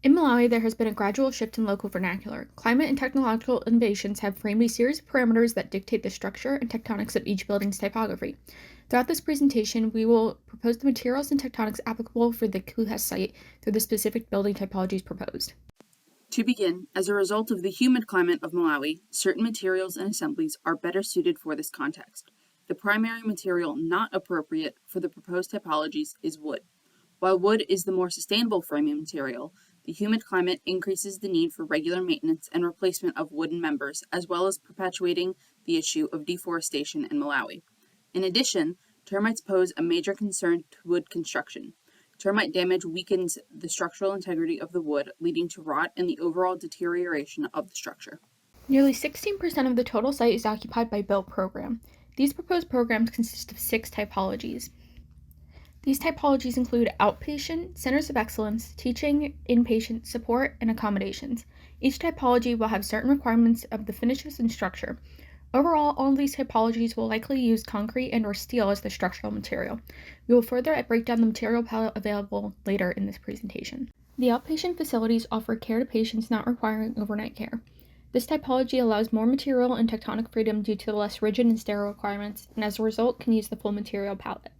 In Malawi, there has been a gradual shift in local vernacular. Climate and technological innovations have framed a series of parameters that dictate the structure and tectonics of each building's typography. Throughout this presentation, we will propose the materials and tectonics applicable for the KUTH site through the specific building typologies proposed. To begin, as a result of the humid climate of Malawi, certain materials and assemblies are better suited for this context. The primary material not appropriate for the proposed typologies is wood. While wood is the more sustainable framing material, the humid climate increases the need for regular maintenance and replacement of wooden members, as well as perpetuating the issue of deforestation in Malawi. In addition, termites pose a major concern to wood construction. Termite damage weakens the structural integrity of the wood, leading to rot and the overall deterioration of the structure. Nearly 16% of the total site is occupied by built program. These proposed programs consist of 6 typologies. These typologies include outpatient, centers of excellence, teaching, inpatient, support, and accommodations. Each typology will have certain requirements of the finishes and structure. Overall, all of these typologies will likely use concrete and/or steel as the structural material. We will further break down the material palette available later in this presentation. The outpatient facilities offer care to patients not requiring overnight care. This typology allows more material and tectonic freedom due to the less rigid and sterile requirements, and as a result can use the full material palette.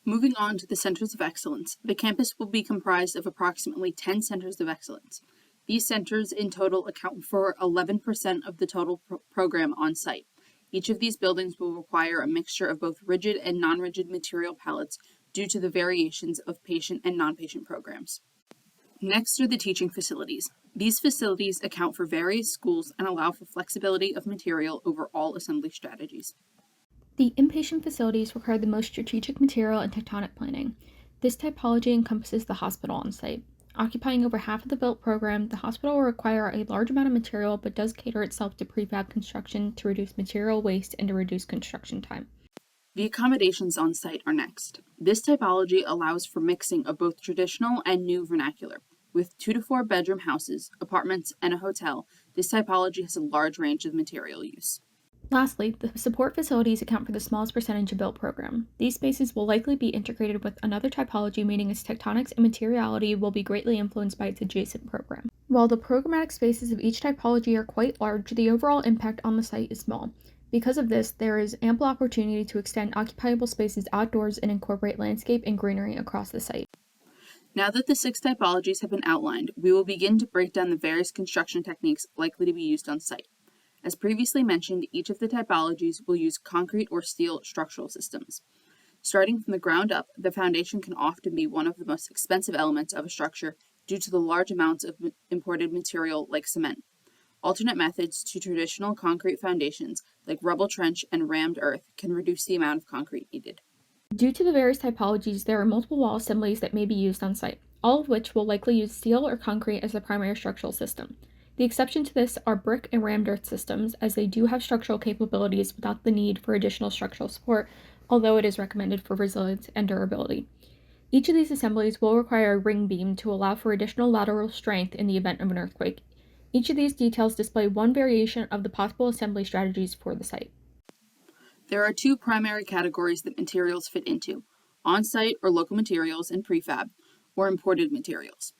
Moving on to the centers of excellence, the campus will be comprised of approximately 10 centers of excellence. These centers in total account for 11% of the total program on site. Each of these buildings will require a mixture of both rigid and non-rigid material palettes due to the variations of patient and non-patient programs. Next are the teaching facilities. These facilities account for various schools and allow for flexibility of material over all assembly strategies. The inpatient facilities require the most strategic material and tectonic planning. This typology encompasses the hospital on site. Occupying over half of the built program, the hospital will require a large amount of material but does cater itself to prefab construction to reduce material waste and to reduce construction time. The accommodations on site are next. This typology allows for mixing of both traditional and new vernacular. With 2 to 4 bedroom houses, apartments, and a hotel, this typology has a large range of material use. Lastly, the support facilities account for the smallest percentage of built program. These spaces will likely be integrated with another typology, meaning its tectonics and materiality will be greatly influenced by its adjacent program. While the programmatic spaces of each typology are quite large, the overall impact on the site is small. Because of this, there is ample opportunity to extend occupiable spaces outdoors and incorporate landscape and greenery across the site. Now that the 6 typologies have been outlined, we will begin to break down the various construction techniques likely to be used on site. As previously mentioned, each of the typologies will use concrete or steel structural systems. Starting from the ground up, the foundation can often be one of the most expensive elements of a structure due to the large amounts of imported material like cement. Alternate methods to traditional concrete foundations, like rubble trench and rammed earth, can reduce the amount of concrete needed. Due to the various typologies, there are multiple wall assemblies that may be used on site, all of which will likely use steel or concrete as the primary structural system. The exception to this are brick and rammed earth systems, as they do have structural capabilities without the need for additional structural support, although it is recommended for resilience and durability. Each of these assemblies will require a ring beam to allow for additional lateral strength in the event of an earthquake. Each of these details display one variation of the possible assembly strategies for the site. There are 2 primary categories that materials fit into: on-site or local materials and prefab, or imported materials.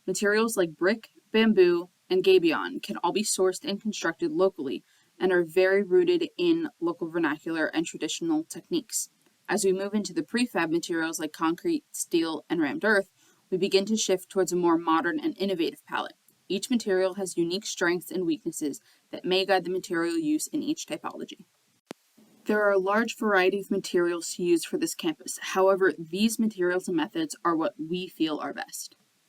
Materials like brick, bamboo, and gabion can all be sourced and constructed locally and are very rooted in local vernacular and traditional techniques. As we move into the prefab materials like concrete, steel, and rammed earth, we begin to shift towards a more modern and innovative palette. Each material has unique strengths and weaknesses that may guide the material use in each typology. There are a large variety of materials to use for this campus. However, these materials and methods are what we feel are best.